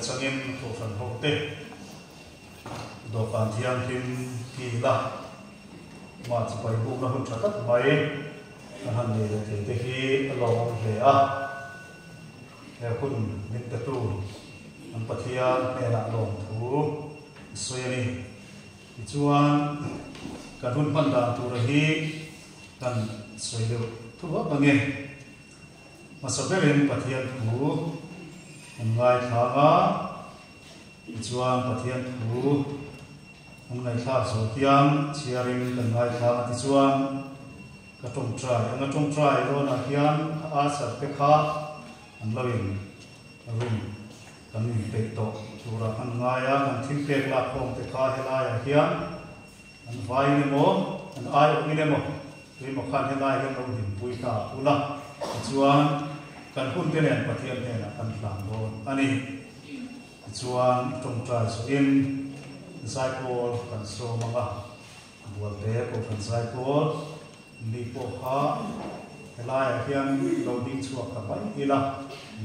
changin to fan hote do kan thiam him ki la ma chu pai bu na hun thatat mai han ne te hi lo hle a he kun min ta tu an pathia ne la long thu soyani chuan kan hun pan da tu ra hi kan soilu thu ba bange masabelen pathian thu ngai thaga chuan pathian thu ngai tha so kiam chiaring kan ngai tha ti chuan ka tong trai ro na kiam a sa pe kha an lovin rum kan ni pe to tura an ngaya kan thim pe la khom te kha hela ya kiam an vai ne mo an ai ni ne mo tui mo khan hela ya lo hin pui ka ula chuan kan hun te len pathian ne na kan tlang ron ani chuan tong trai so in zai pol kan so manga bual te ko kan zai pol ni po ha helai hian lo ding chuak ka bai ila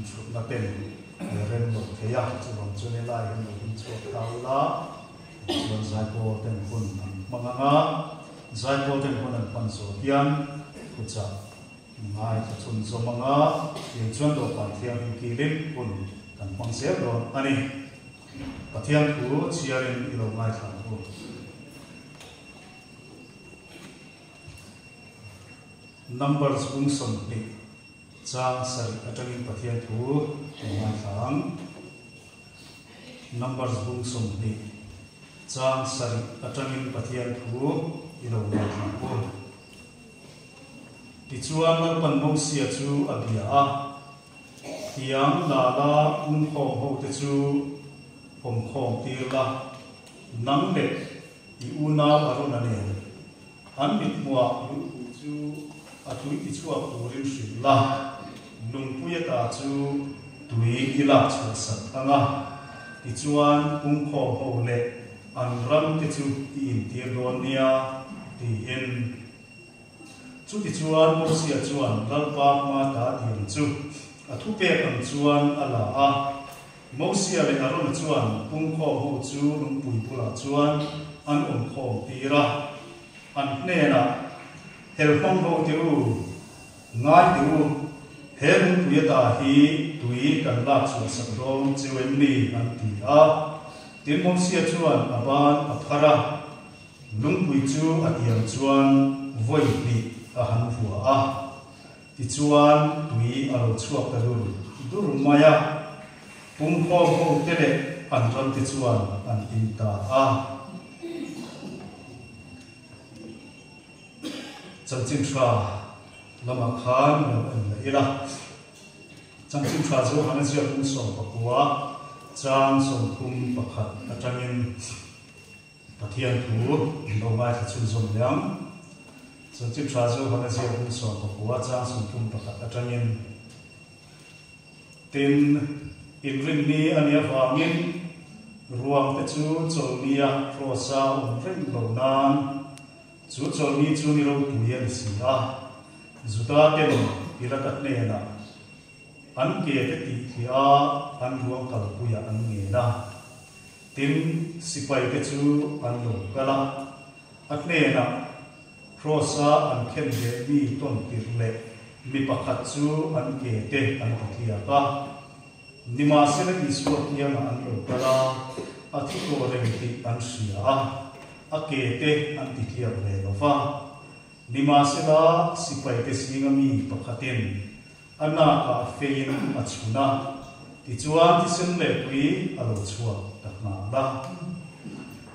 chuk na ten ren lo the ya chuan chune lai hian lo ding chuak ta la chuan zai pol ten hun manga nga zai pol ten hun an pan so hian ku cha ngai ka chun so manga yin chuan do kan thiam ki lim hun kan pang se ron ani pathian thu chiarin ilo ngai thang thu numbers bung som ni chang sari atangin pathian thu ngai thang numbers bung som ni chang sari atangin pathian thu ilo ngai thang thu ti chuan mal pan mong sia chu abia a tiang la la kho ho te chuผมของตีละนังเด็กอีอุนาบารนันเองอันมิดมัวลุจูอาตุยติชัวปูริมสิละลุงปุยตาจูตุยกิลักชัวสัตตังะติจวนผมของโฮเล่อันรันติจูอินตีโรเนียตีเอ็นจูติจวนมุสีจวนลัลปากมาตาดินจูอาทุเปกันจวนอลาอามอสีอะไรอารมณ์จวนปุ่งข้อหูจูลุงปุ่ยปุระจวนอันอุ่นข้อตีระอันเน่นะเฮลฟองหูติวง่ายติวเฮลุงปุยตาฮีตุยกันลักชัวสักรองจิเวนนีอันตีอาติมอสีจวนอาบานอัพระลุงปุยจูอัดยังจวนวัยปีอาหันหัวอาติจวนตุยอารมณ์ชัวกระดุลดูรุมายาปุ่งข้อหูเตเดอันรันติจวนอันอินตาอาจังจิมชาลำมาขานเอันเลยละจังจิมชาจูฮันเซียปุ่งส่งปักวัวจางส่งคุมปักขัดอาจารย์ปะเทียนถูลงมาที่ชุนส่งยังจังจิมชาจูฮันเซียปุ่งส่งปักวัวจางส่งคุมปักขัดอาจารย์ตินอินรินนี้อันนี้ฟังยินรวมแต่จูโจนียโปรซาอุนรินเหล่านั้นจูโจนีจูนี่เราตุยนสิอาจุดาเต็มพิรักเนนะอันเกตติที่อาอันรวมกัลปุยอันเงนะตินสิไปแต่จูอันหลงกะละอันเนนะโปรซาอันเข็นเดมีต้นติรเละมีปักขัดจูอันเกตอันตะเคียกะนิมาเสนกิสวดยังอันโลกราอธิโกเรงติอันเสียอาเกเตอันติเทียบเลยละฟ้านิมาเสดาสิไปเตสิงามีปะขัดเต็นอันน่าคาเฟยินอัจฉนะติจวนที่เส้นเล็กวีอารมณ์ชัวตักนาละ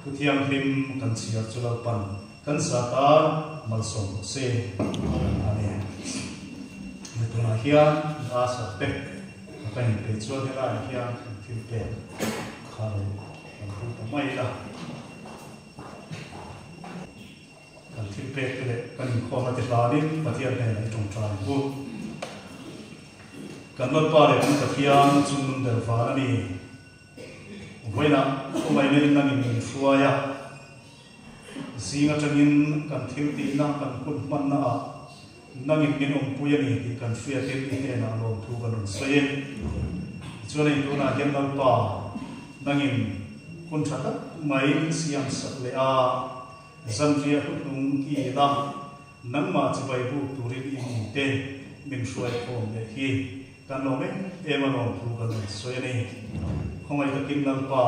ทุกอย่างพิมกันเสียจุลปันกันสาตามัลสมเซอันนี้ในตัวนักเรียนอาสาเต็เป็นเด็กชวนที่ได้ที่ยังคิดเป็นข้าวมันพูดไม่ละการคิดเป็นเลยการข้อมาติดลาดิปฏิญาณในตรงใจพูดการลดป่าเลยมันปฏิญาณจุนเดือดฟ้านี่ไว้นะก็ไม่ได้นั่งยินฟัวยาสิ่งที่ยินการทิวตีนั่งการคุดมันนะนั่งยินองปุยนี่ที่การเฟียตินี่นะลงทุกกันเสียจนในตัวนั้นยังลำบาก nangin kun thata mai siam sak le a zamria hutung ki da nang ma chibai bu turin in te min shuai khom le hi kan lo me emano thu kan soi ni khomai ta kim nang pa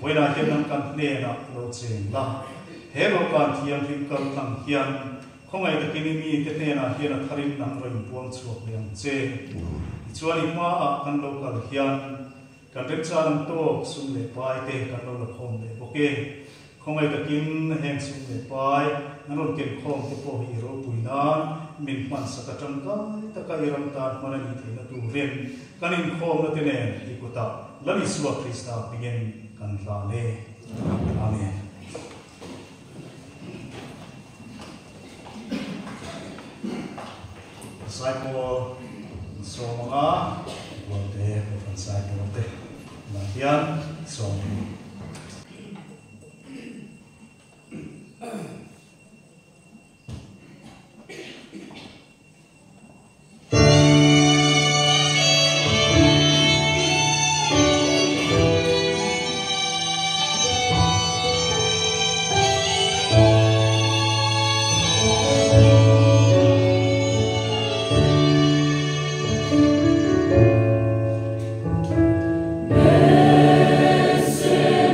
voina hian nang kan ne na lo chen la he lo kan thiam rim kan thang hian khomai ta kim mi te ne na hian a tharin nang roin puang chuak liang che chuani ma a kan lo kal hian kan rep cha lam to sum le pai te kan lo la khom le boke khomai ta kim heng sum le pai nan lo ken khom te po hi ro puina min man sa ka tang ka ta ka iram ta mana ni the na tu ren kanin khom na te ne ikuta lani suwa krista begin kan la le amen disciple so mga wote von disciple te na hian so Blessed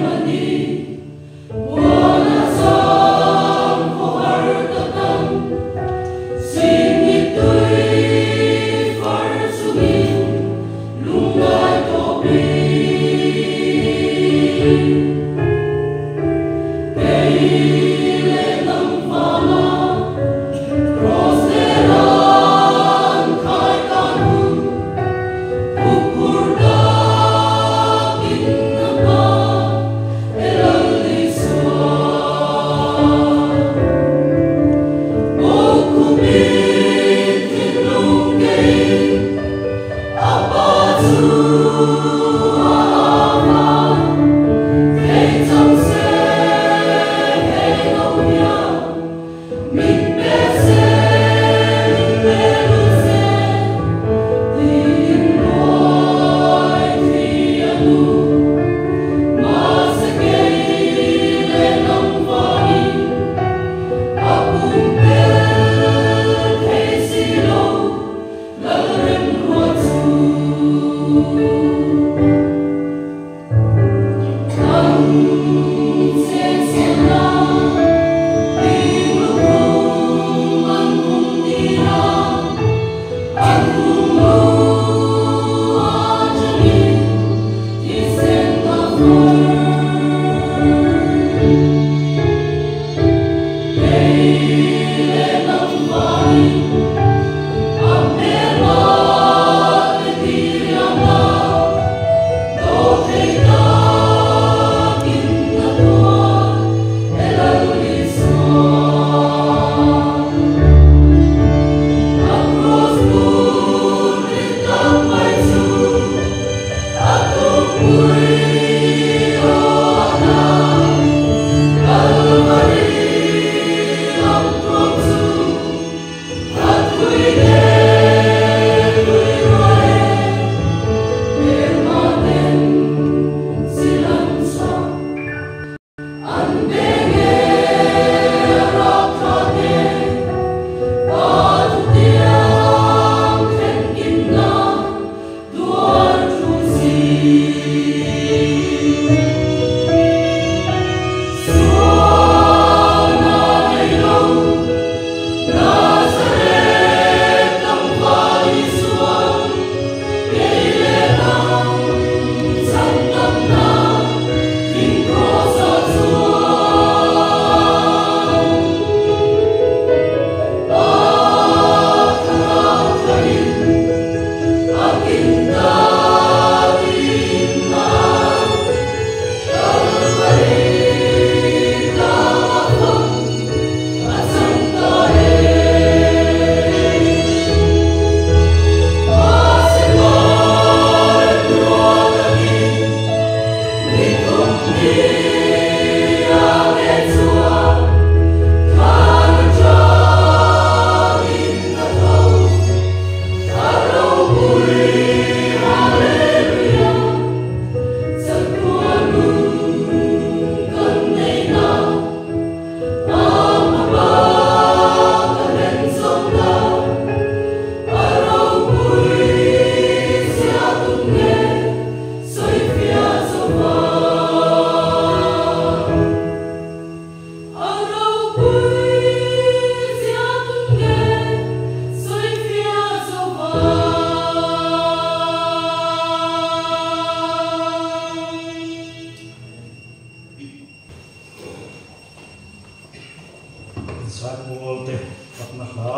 sa ko te pat na kha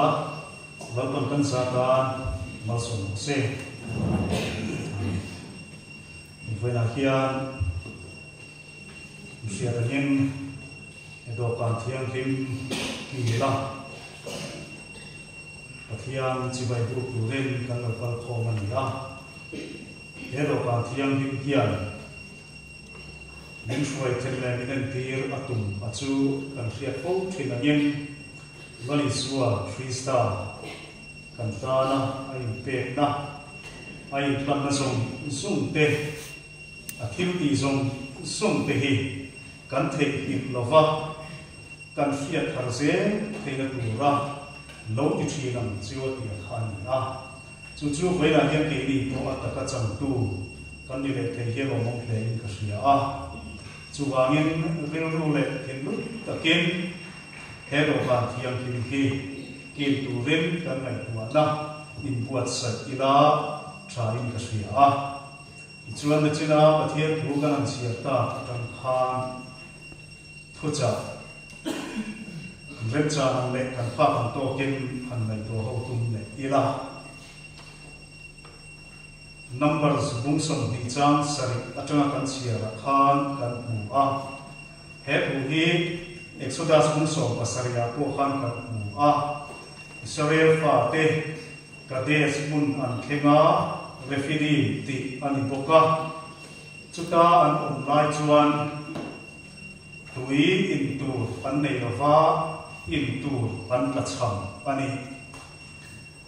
wal pan kan sa ta mal som se ni foi na hian sia rin do kan thiang him ki la pathian chi bai bu tu ren kan lo pal khom ani la he do kan thiang him hian min shuai chen le min tir atum achu kan riat ko thin angin vali suwa 3 star kan ta na ai pe na ai plan na song te a thil ti song te hi kan thei ik lova kan fiat har se theina tura lo ti thinam chiwa ti khan a chu vai la hian ke ni to ataka chang tu kan ni le thei he lo mong hle in ka sia a chu wangin ril ru le ken lu takin he lo ka thiam him ki kin tu ren kan ngai tua na in buat sa ila tha in ka sia a chuan na china pathian thu kan an sia ta tang khan thucha ren cha ang le kan pha kan to ken han ngai to ho tum le ila numbers bung som di chang sari atanga kan sia ra khan kan mu a he bu hi exodus bung som pasaria ko khan kan mu a Israel fa te kades bun an khenga refidi ti ani boka chuta an online chuan tui in tur an nei lova in tur an la cham ani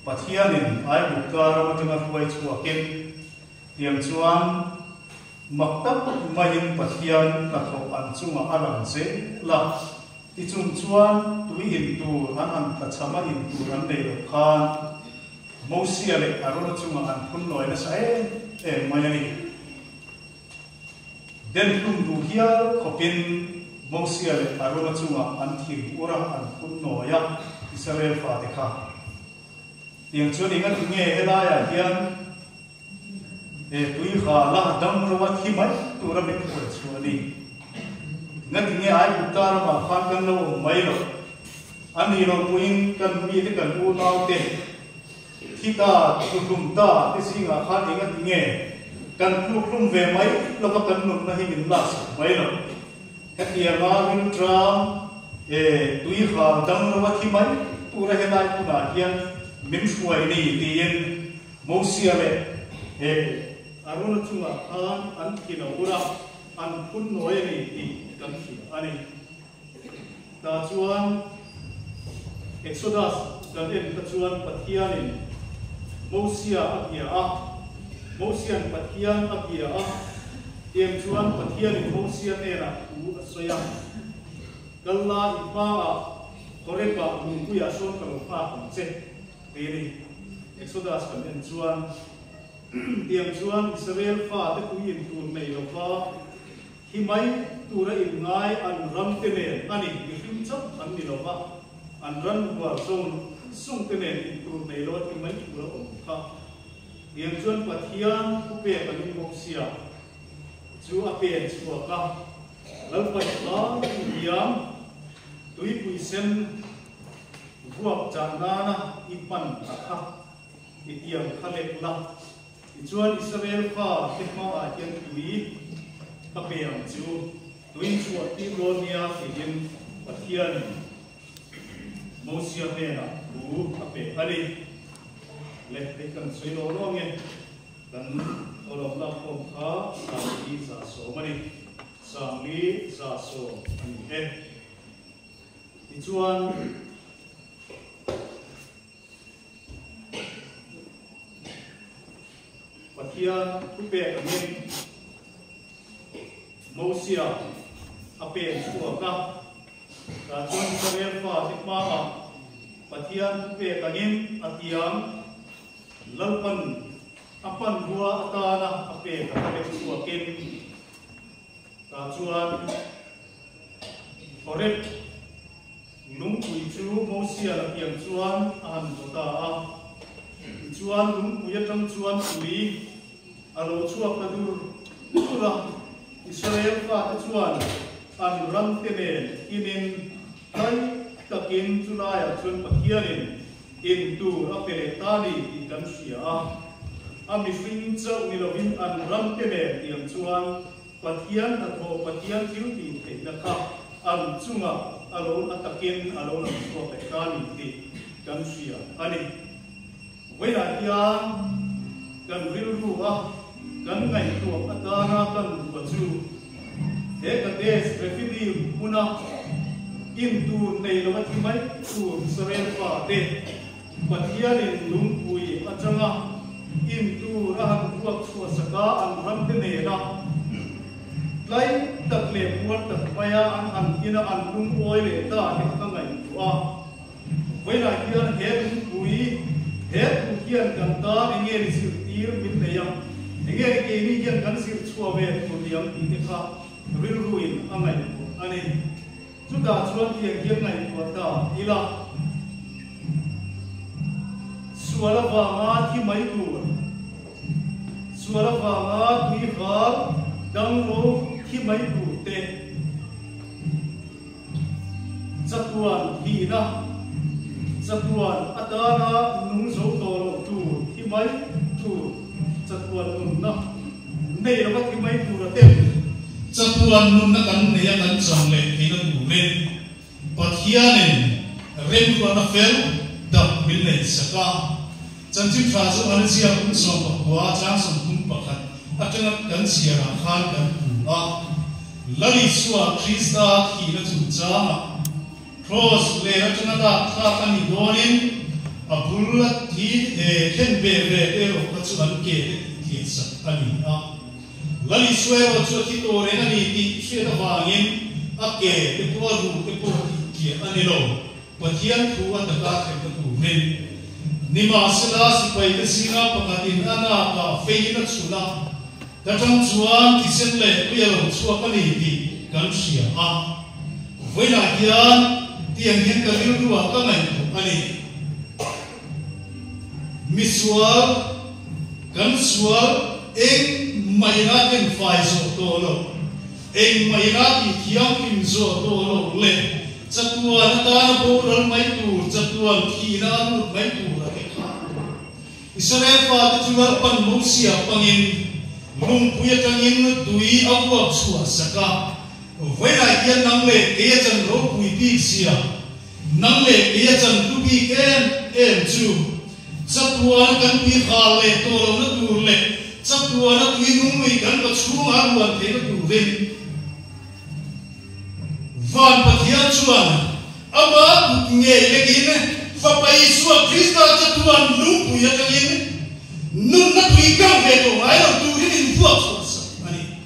pathianin ai bukara matanga huai chua ken tiang chuan maktab mayin pathian ka tho an chunga alam se la ti chung chuan tui in tur an la chama in tur an nei lo khan mosia le arona chunga an phun loi na sai mayani den tum du hia khopin mosia le arona chunga an thir ura an phun noya Israel fa te kha tiang chuan inga nge ela ya hian tui kha la dam ro thi mai tura me ko chuani ngat nge ai utar ma khan kan lo mai lo ani lo puin kan mi te kan u nau te kita tutum ta te singa khan inga nge kan plum ve mai lo ka kan nun na hi min las mai lo hetia ma min tra tui kha dam ro thi mai tura he lai tu na hian min shuai ni tien mosia le aruna chunga an kina ura an pun noi ni ti kan thi ani ta chuan exodus kan en ta chuan pathianin mosia apia a mosian pathian apia a tiam chuan pathianin mosia era u asoya kalla ipa a korepa mungkuya son ka pa che ini exodus kan en chuan tiam chuan Israel fa te kuin tur nei lo fa hi mai tura in ngai an ram te ne ani him chap an ni lo fa an ran wa sung te ne tur nei lo ti mai tura om kha tiam chuan pathian ku pe kan ni moksia chu a pe chu ka lal pa la tiam tui pui sen buat janana ipan akha itiam khalek la ichuan Israel fa khema a hian tui kapeam chu tui chu ati ronia in pathian mosia mena bu ape ali le kan soilo ronge kan olom la khom kha sami za so mani sami za so ani ichuan pathian kupe kamin mosia ape chuaka ta chuan Israel fa tikma a pathian kupe kamin atiam lalpan apan hua atana ape kape chuakin ta chuan korep lung pui chu mosia la piang chuan an bota a chuan lung puya tang chuan tui alo chuak ta dur tura Israel fa ta chuan an ram te ne inin ai takin chulaya chun pathianin in tu apele tani kan sia ami fin chau ni lovin an ram te me tiang chuan pathian a tho pathian thil ti te na kha an chunga alo atakin alo na so pe tani ti kan sia ani weina hian kan ril ruwa kan ngai tu atana kan bachu he ka des refidi muna in tu nei lo ti mai tu seren pa te pathian in lung pui achanga in tu rahan buak chua saka an ram te ne na lai tak le muar tak maya an ina an lung oi le ta ni ka ngai tu a weina hian he lung pui he tu hian kan ta nge ni sir tir min ne yang nge ni ke ni hian kan sir chua ve tu diam ti te kha ril ruin angai ani chu da chuan tiang hian ngai tu ta ila suara vanga thi mai tu suara vanga thi khar dang ro thi mai tu te chatuan hi na chatuan atana nung zo to lo tu thi mai tu chatuan nun na nei lo thi mai tu ra te chatuan nun na kan ne ya kan chang le thi na tu le pathianin rem tu na fel dap mil nei saka chanchi trazo ansia kun som wa chang som kun pakhat atanga kan sia ra khan kan a lali suwa krista khi na chu chama cross le atanga da kha ani donin abulla thi khen be be ero kachu an ke thi sa ani a lali suwa ro chu thi to re na ni ti she da wangin ake te po ru te po ki ani lo pathian thu ataka khem tu ren nima sila si pai te singa pakatin ana ka feina chula datang chuan ti sen le pelo chua pani ti kan sia a voina hian tiang hian ka ri ruwa ka ngai ani miswal kan sual eng maina ken fai so to lo eng maina ti thiam kim zo to lo le chatuan ta na bo ral mai tu chatuan thina nu mai tu Israel fa te chuar pan mosia pangin lung puya tangin tui awa chua saka voina hian nang le ke chan ro pui pi sia nang le ke chan tu pi ken em chu chatuan kan pi khal le to lo na tur le chatuan na tui nung mi kan ka chunga ruan te na tu ven van pathian chuan ama nge le kin Papai suwa Krista chatuan lupu ya kagin nun na tuikang veto ayo turin in buat suasa ani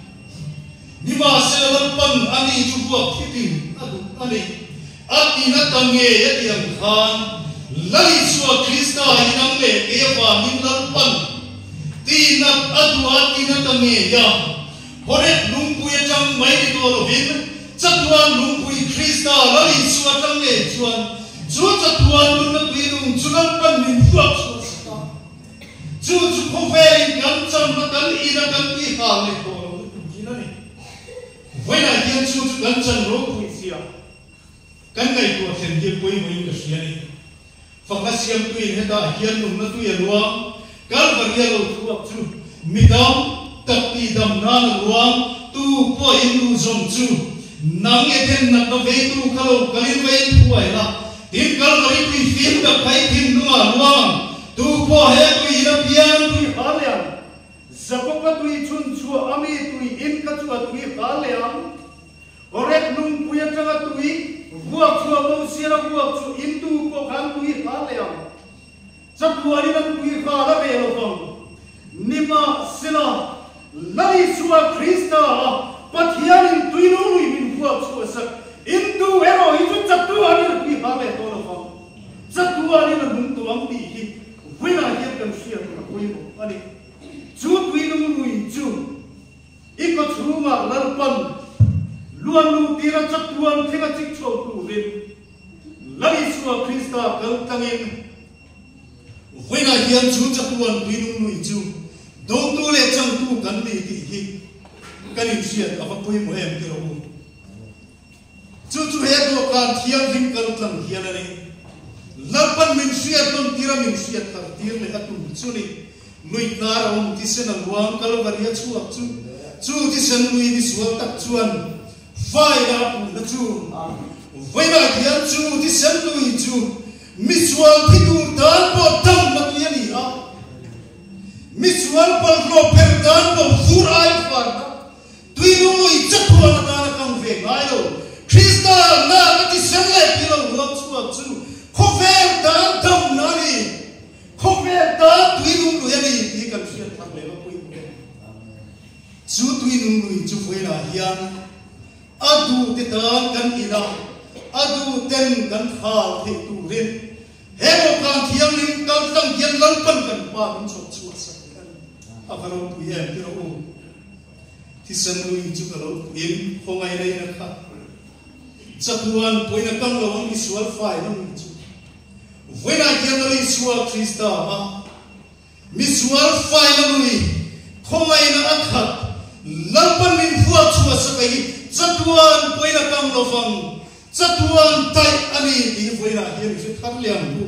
ni ma selawan pan ani ju buat kitin adu ani ati na tange ya tiang khan lali suwa Krista inang le kaya pa minlan pan tina adu ati na tange ya horet lupu ya chang mai di tolo him chatuan lupu Krista lali suwa tange chuan Chú chatuan nun na tuinung chunan pan min fuak suasta chú không về kan cham na kan ina kan ti ha le ko kina ni voi na hian chú kan chan ro pui sia kan ngai ko then ye koi moi ka sia ni fakasiam tuin heta hian nun na tu ya luang kal varia lo fuak chú midam takti dam na luang tu po in nu zong chú nang ye then na ka ve tu khalo kalin ve tuai la tin kal gari kui film ka pai tin nuwa luang tu po he kui na pian kui haliam zapopa tui chun chua ami tui in ka chua tui haliam orek nung puya changa tui buak chua mo sira buak chu in tu ko kan tui haliam chatuari na tui hala ve lo fong nima sila lali chua Krista pathian tui no min buak chua sak Intu ero itu chatuan ni pi hale to lo fam chatuan ni bung to ang pi hi wina hian kan sia na koi mo ani chu tui nu mui chu iko chuma lalpan luan lu tira chatuan thenga chik chho tu rin lali suwa Krista kal tangin wina hian chu chatuan tui nu mui chu dong tu le chang tu kan ni ti hi kan sia ka fa koi mo em ti ro chu chu he do kan thiam rim kal tlam hian ani lalpan min suya ton tira min suya tar tir le atum chu ni lui na rom ti sen luang kal varia chu ti sen lui di sual tak chuan vai da pu na chu vai na hian chu ti sen lui chu mi sual thi dur dan po tam na tu ni a mi sual pal ro per dan po fur ai far tui lui chatuan na kang ve ngai lo Krista na ti sen le pi lo lo chu khover dan tam na ni khover dan tui lu ni ti kan fiat thak le pui chu tui lu chu foi na hian adu ti dan kan ila adu ten kan khal thi tu rin he mo kan thiam lim kan tang hian lan pan kan pa min chok chu sa kan a kan lo tu ye ti ro ti sen lu chu ka lo in khongai nei na kha chatuan poina kang lo ang isual fai no chu when I get the isual Krista misual fai no ni khongai na akhat lampan min fuat chu sa kai chatuan poina kang lo fang chatuan tai ani ti poina hian fi thar liam bu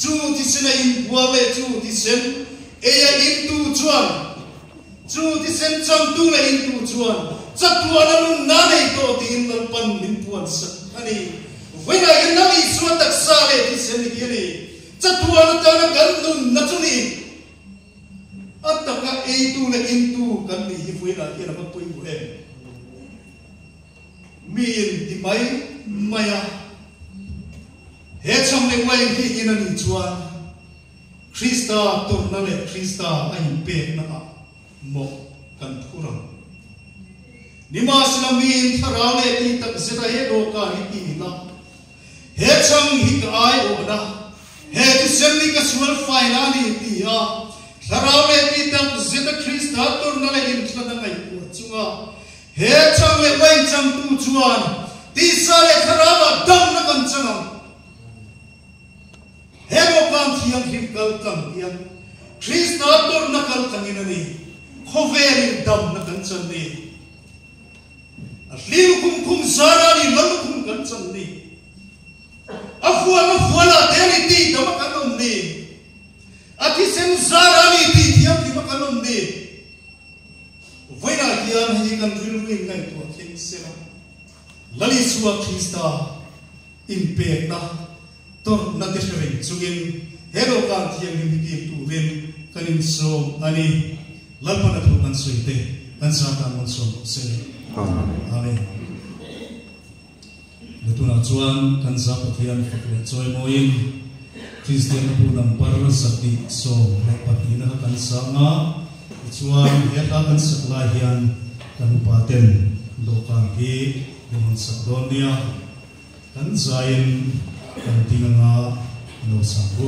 chu ti sena in buale chu ti sen eya in tu chuan chu ti sen cham tu le in tu chuan chatuan anu na nei to ti in lampan min puan sa ani when I get the isual tak sa le ti sen ni ni chatuan ta na kan nun na chu ni ataka e tu le in tu kan ni hi poina hian ba pui bu em min di mai maya he cham le wai hi in ani chuan Krista tor na le Krista ai pe na mo kan thuram nima sinamin tharau le ti tak zeta he do ka hi ti na he cham hi ka ai o na he ti sem ni ka sual fai na ni ti a tharau le ti tak zeta Krista tor na le in thla na ngai pu chunga he cham le wai cham tu chuan ti sa le tharawa dam na kan changam he mo kan thiam him kal tam hian Krista tor na kal tangin ani khover dam na kan chan ni liu kum sara ni lam kum kan chan ni afwa la teri ti dam kan om ni ati sen sara ni ti thiam ti ma kan om ni voina hian hi kan ril ring ngai to thing sera lali suwa Krista in pe na tor na te ring chungin hero kan thiam ni ki tu ren kanin so ani lalpana thu kan suite kan sa kan mon so se amen letuna chuan kan sa pathian fakle choi moin Christian pu nam par sakti so patina kan sa nga chuan he ta kan sakla hian kan paten lokan hi mon sakdonia kan zain kan tinga no sabu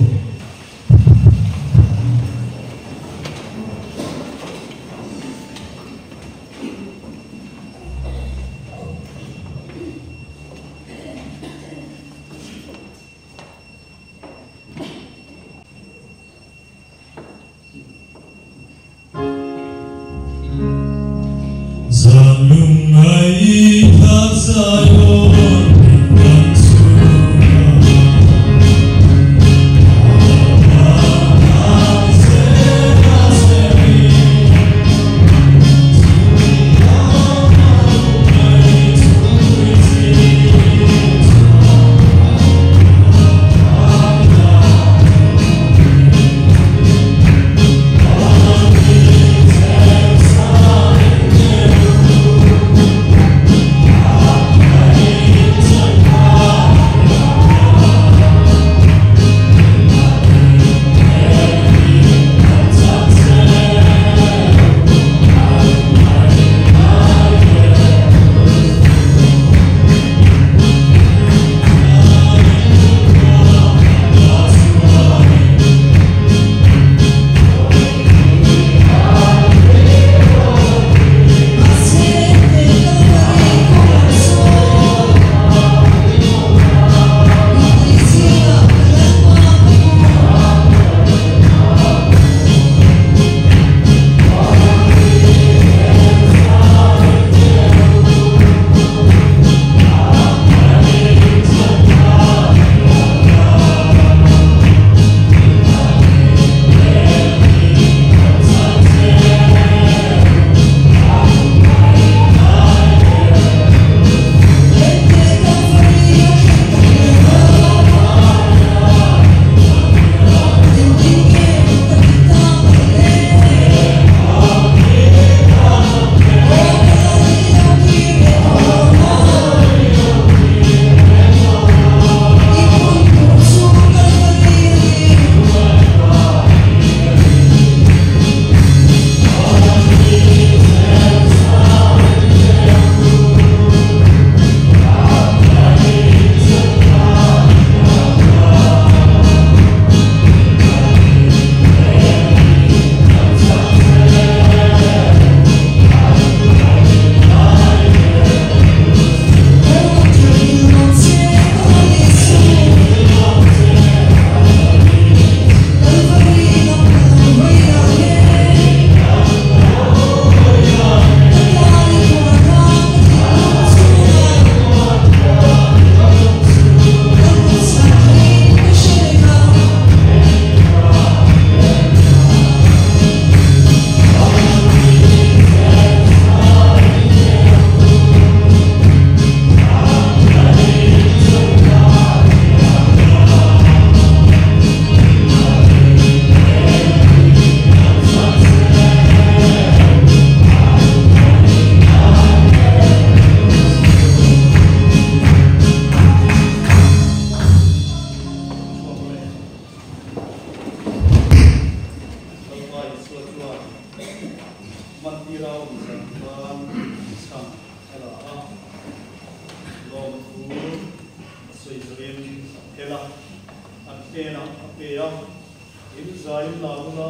trai lao la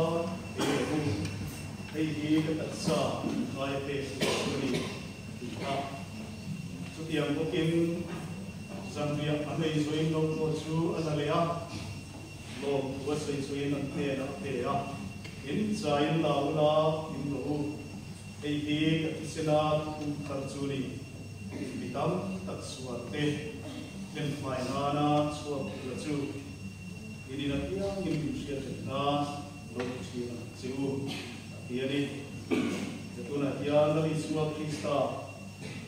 ehu hei hi ka tatsa ngai pe ni ta chu tiang bokin Zambia amei soin no ko chu analea lo wa sei soin an te na te a in trai lao la in no hei hi ka tisena kum khar chu ni bitam tak suate len mai na suat la chu ini nanti yang diusia kita berusia sewu tiada itu nanti yang dari suap kita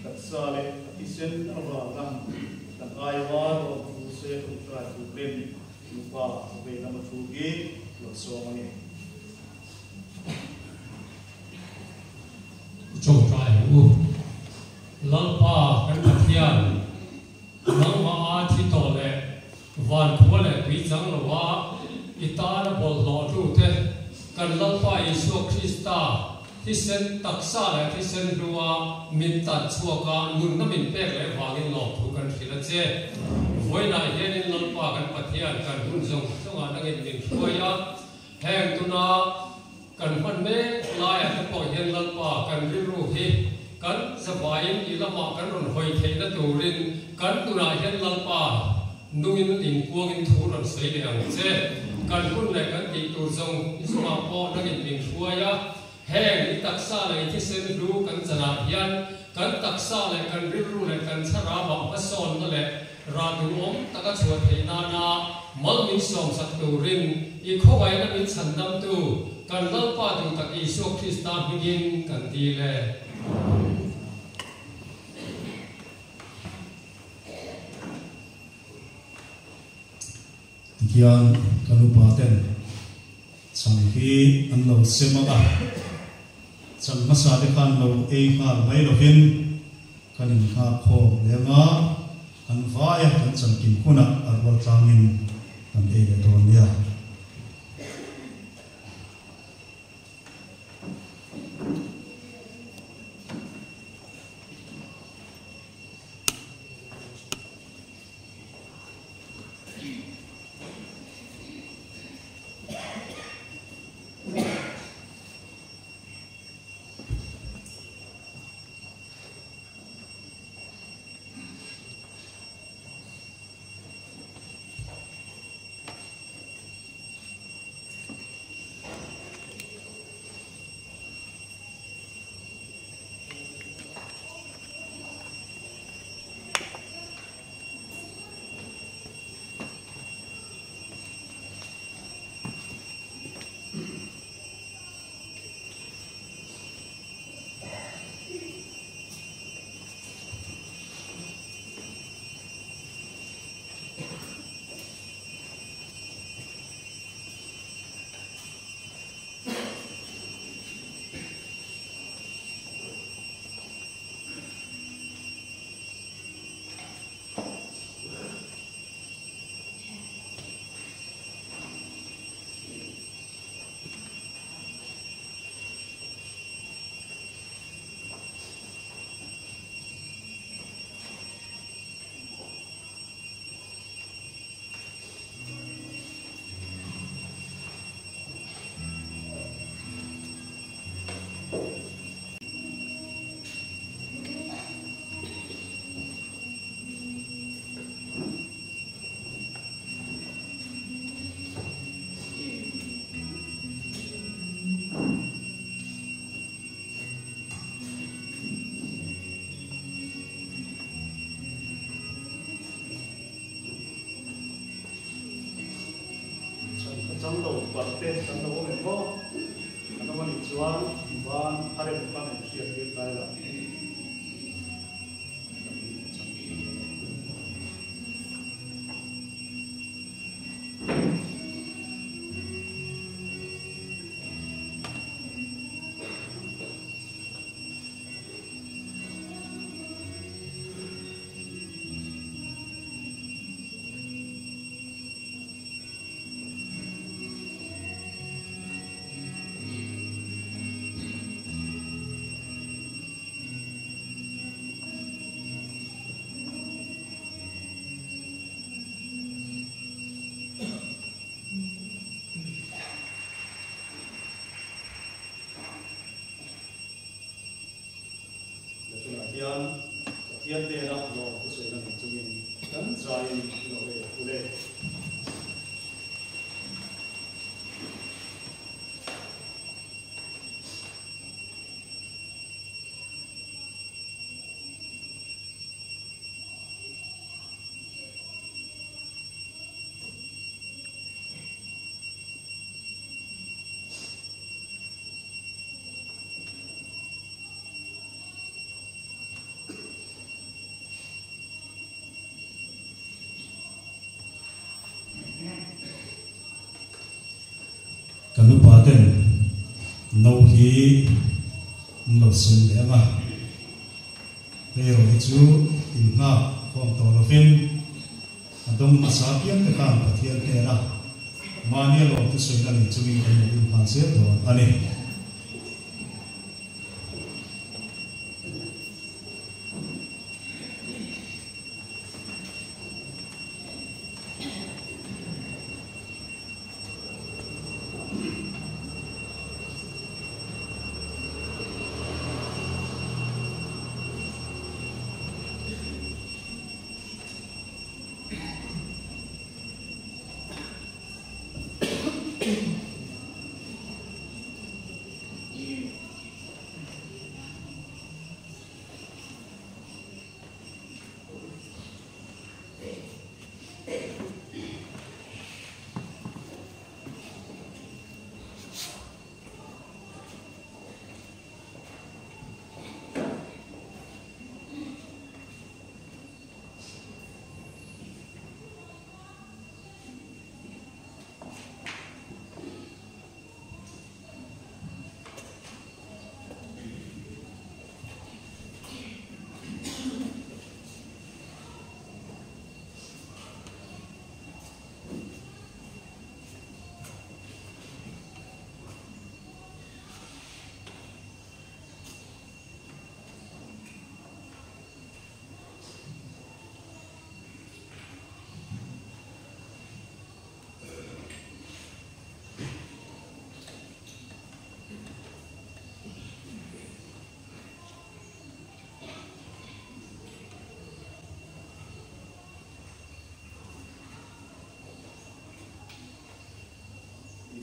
tersale isen abalam dan ayat berusia ultra kulen lupa sampai nama tugi langsung Trong trai u lalpa kan latihan nang ma thi to le van thua le quý chẳng là wa itara bol lo tu te kan lalpa Isu Krista thi sen taksa le thi sen ruwa min ta chuaka mun na min pek le wangin lo thu kan thila che voina hianin lalpa kan pathian kan hun zong zonga nangin min thuaya heng tuna kan man me laia te po hian lalpa kan ru hi kan sabain ilama kan ron hoi theina turin kan tuna hian lalpa nungin in kuangin thuran sei le ang che kan hun le kan ti tur zong isuma po nangin min thuaya heng i taksa le ki sen ru kan chana hian kan taksa le kan ru le kan chara ba pason na le ra tu om taka chua theina na mal min som sak turin i khowai na min chandam tu kan lalpa tu tak Isu Krista bigin kan ti le Kian kanupaten sanghi anlo semaga sang masa dekan lo ha mai lo hin kanin ha kho lenga an vaya kan changkin kuna arwal tangin an le don ya Trong đầu quạt tên trong đầu mình có nó mà đi chuan và hai đứa con mình chia biệt lại là hian pathian te ra lo tu sei na ni chungin kan trai no e ule kanu paten nâu hi nâu sun le nga reo hi chu in nga khom to lo fin adong ma sa pian te kan pathian te ra mania lo tu soi na ni chu in kan in phan se do ani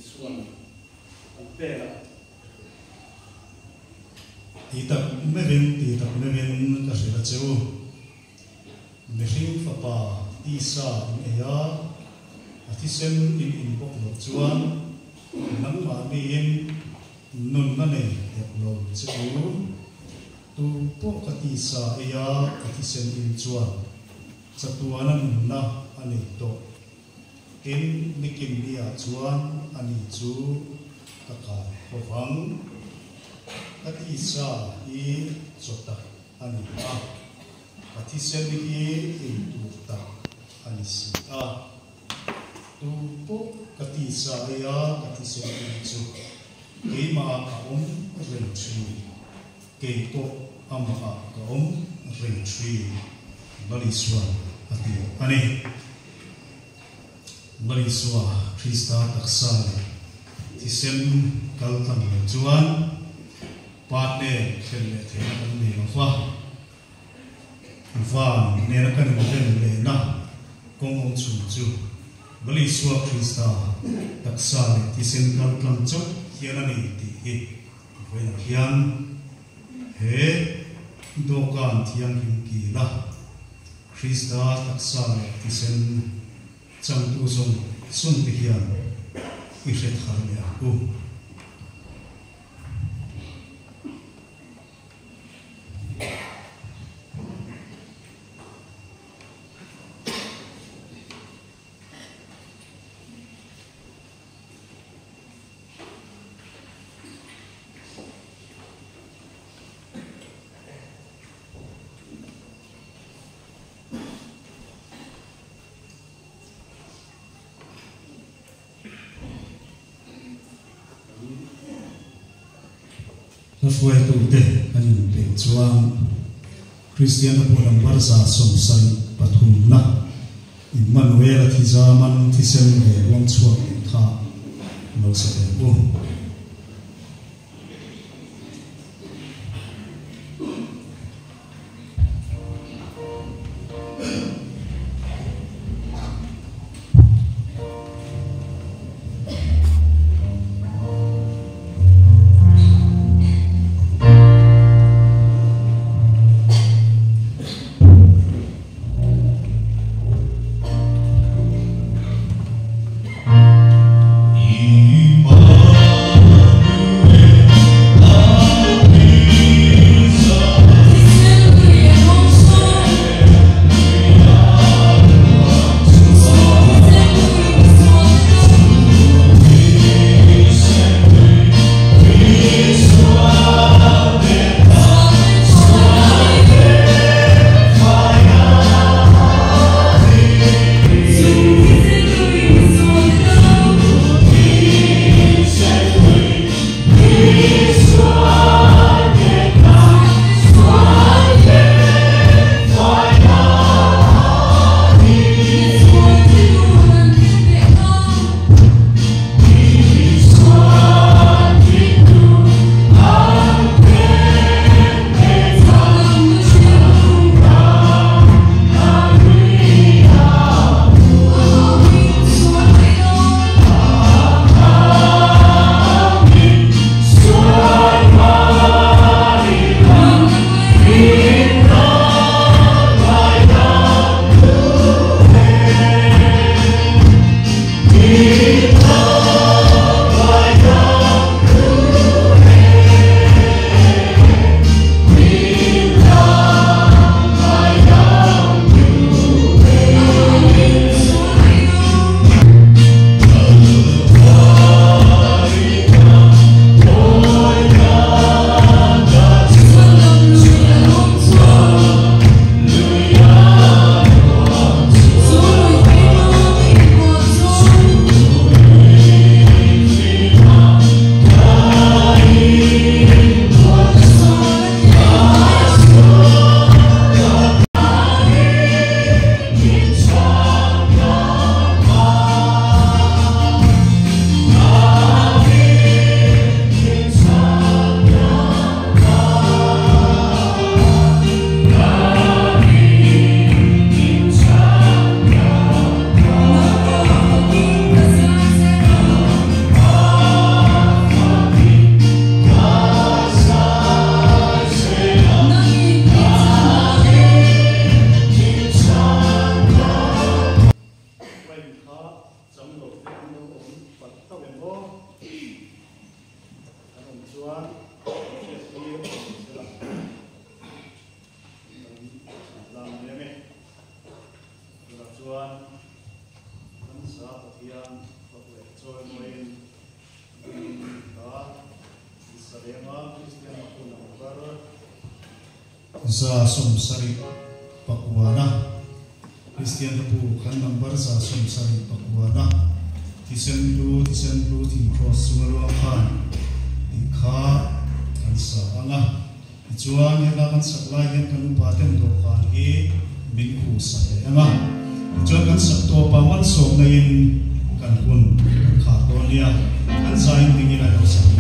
suan pera ti tak me vin ka se la cheu me hring fa pa ti sa in ya ati sem in bok lo chuan nang ma mi in nun na ne hep lo cheu tu po ka ti sa ya ati sem in chuan chatuana nun na ani to in nikin dia chuan ani chu kaka howang ati sa I chota ani a ati sen ni in tu ta ani si a tu po kati sa ya ati sen ni chu ke ma ka ren tri ke to ama ka ren tri bali swan ati ani bali swa Krista taksa ti sem kal tam chuan pat ne khen le the na kan ne fa van ne na kan mo den le na kong ong chu chu bali swa Krista taksa ti sem kal tam chu hian ani ti hi voi na hian he do kan thiang kim ki la Krista taksa ti sem chang tu sun ti hian I ret khar le aku na foi tu te ani pe chuan Christian po lam barsa som san pathum na Emmanuel thi zaman thi sen le wang chuak tha lo se bo za somsari pakwana Christian bu kan number za somsari pakwana tisen lu ti cross sumalo khan ikha kansa anga chuan hela kan saklai hen kan paten do khan hi bin khu sa anga chuan kan sak to pa man som na in kan kun kha to nia kan zain ding ina do sa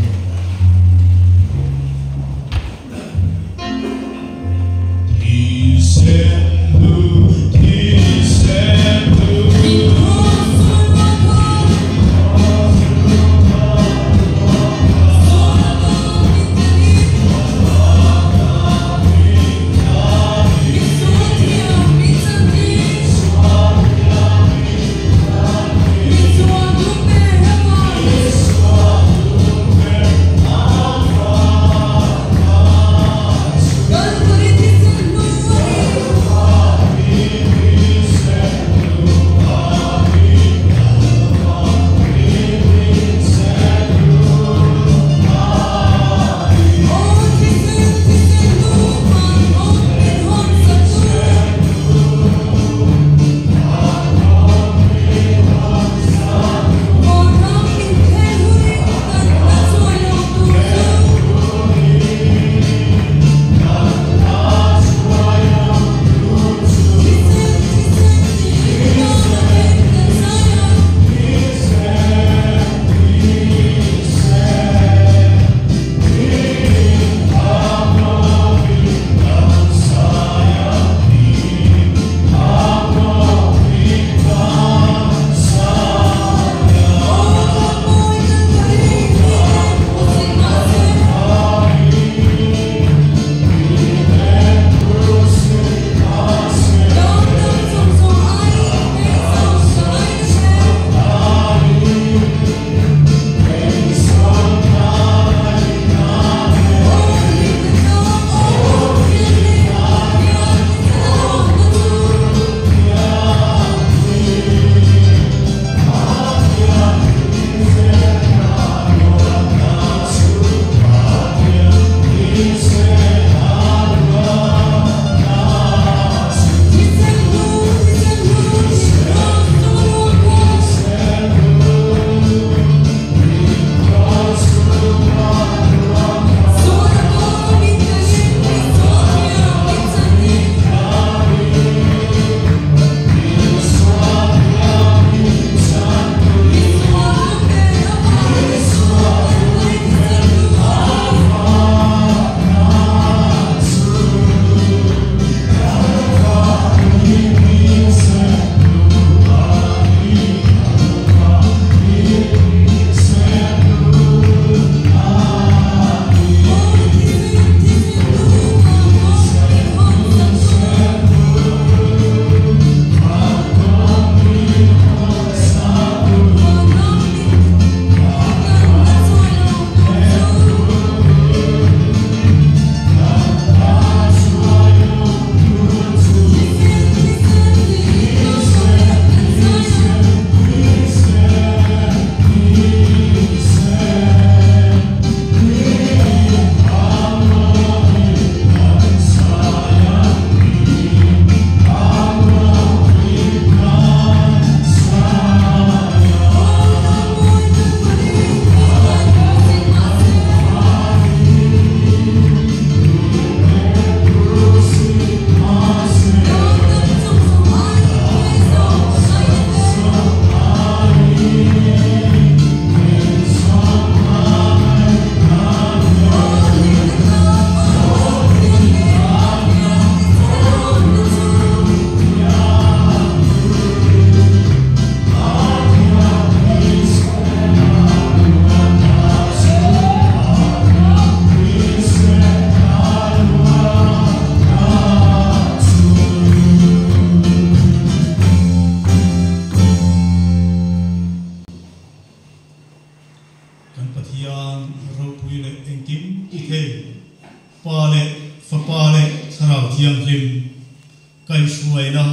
kai suai na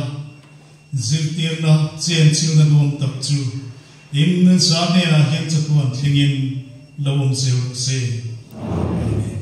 zirtir na chen chiu na nuam tak chu in sa ne a hian chatuan thlingin lawom zeu se amen.